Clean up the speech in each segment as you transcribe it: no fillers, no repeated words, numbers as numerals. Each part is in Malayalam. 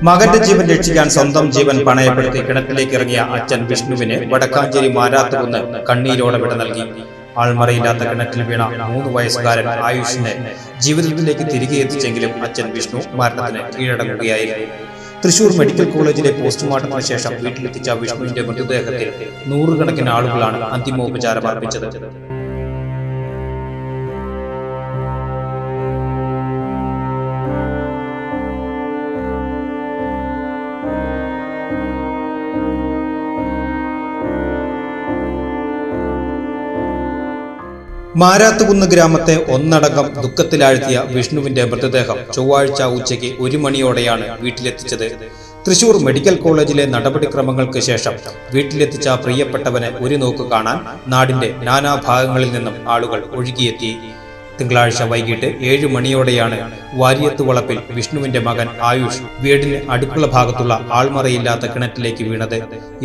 മകന്റെ ജീവൻ രക്ഷിക്കാൻ സ്വന്തം ജീവൻ പണയപ്പെടുത്തി കിണറ്റിലേക്ക് ഇറങ്ങിയ അച്ഛൻ വിഷ്ണുവിനെ വടക്കാഞ്ചേരി മാരാത്തുകുന്ന് കണ്ണീരോടെ വിട നൽകി. ആൾമറയില്ലാത്ത കിണറ്റിൽ വീണ 3 വയസ്സുകാരൻ ആയുഷിനെ ജീവിതത്തിലേക്ക് തിരികെ എത്തിച്ചെങ്കിലും അച്ഛൻ വിഷ്ണു മരണത്തിന് കീഴടങ്ങുകയായിരുന്നു. തൃശൂർ മെഡിക്കൽ കോളേജിലെ പോസ്റ്റ്മോർട്ടത്തിന് ശേഷം വീട്ടിലെത്തിച്ച വിഷ്ണുവിന്റെ മൃതദേഹത്തിൽ 100 കണക്കിന് ആളുകളാണ് അന്തിമോപചാരം അർപ്പിച്ചത്. മാരാത്തുകുന്ന് ഗ്രാമത്തെ ഒന്നടങ്കം ദുഃഖത്തിലാഴ്ത്തിയ വിഷ്ണുവിന്റെ മൃതദേഹം ചൊവ്വാഴ്ച ഉച്ചയ്ക്ക് 1 മണിയോടെയാണ് വീട്ടിലെത്തിച്ചത്. തൃശൂർ മെഡിക്കൽ കോളേജിലെ നടപടിക്രമങ്ങൾക്ക് ശേഷം വീട്ടിലെത്തിച്ച പ്രിയപ്പെട്ടവനെ ഒരു നോക്ക് കാണാൻ നാടിന്റെ നാനാഭാഗങ്ങളിൽ നിന്നും ആളുകൾ ഒഴുകിയെത്തി. തിങ്കളാഴ്ച വൈകിട്ട് 7 മണിയോടെയാണ് വാരിയത്ത് വളപ്പിൽ വിഷ്ണുവിന്റെ മകൻ ആയുഷ് വീടിന് അടുക്കള ഭാഗത്തുള്ള ആൾമറയില്ലാത്ത കിണറ്റിലേക്ക് വീണത്.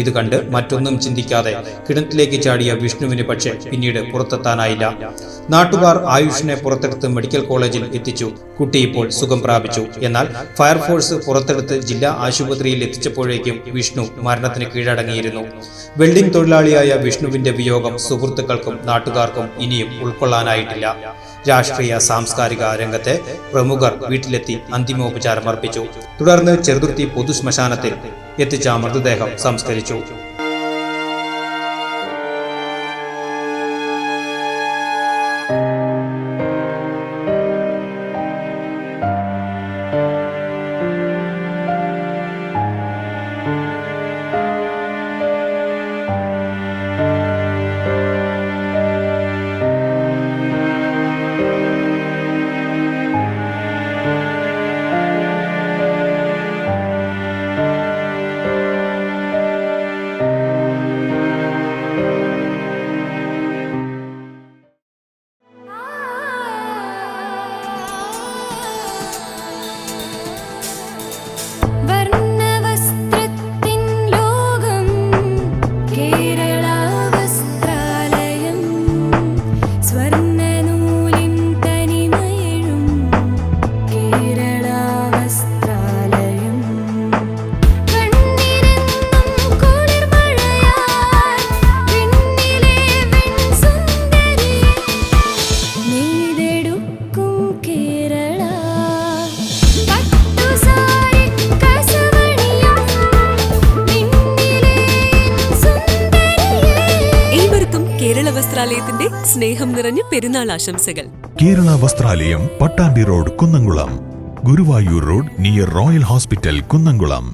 ഇത് കണ്ട് മറ്റൊന്നും ചിന്തിക്കാതെ കിണറ്റിലേക്ക് ചാടിയ വിഷ്ണുവിന് പക്ഷേ പിന്നീട് പുറത്തെത്താനായില്ല. നാട്ടുകാർ ആയുഷിനെ പുറത്തെടുത്ത് മെഡിക്കൽ കോളേജിൽ എത്തിച്ചു. കുട്ടി ഇപ്പോൾ സുഖം പ്രാപിച്ചു. എന്നാൽ ഫയർഫോഴ്സ് പുറത്തെടുത്ത് ജില്ലാ ആശുപത്രിയിൽ എത്തിച്ചപ്പോഴേക്കും വിഷ്ണു മരണത്തിന് കീഴടങ്ങിയിരുന്നു. വെൽഡിംഗ് തൊഴിലാളിയായ വിഷ്ണുവിന്റെ വിയോഗം സുഹൃത്തുക്കൾക്കും നാട്ടുകാർക്കും ഇനിയും ഉൾക്കൊള്ളാനായിട്ടില്ല. രാഷ്ട്രീയ സാംസ്കാരിക രംഗത്തെ പ്രമുഖർ വീട്ടിലെത്തി അന്തിമോപചാരം അർപ്പിച്ചു. തുടർന്ന് ചെറുതുരുത്തി പൊതുശ്മശാനത്തിൽ എത്തിച്ച മൃതദേഹം സംസ്കരിച്ചു. കേരള വസ്ത്രാലയത്തിന്റെ സ്നേഹം നിറഞ്ഞ പെരുന്നാൾ ആശംസകൾ. Kerala Vasthralayam, Pattambi road, Kunnamkulam. Guruvayur road near royal hospital, Kunnamkulam.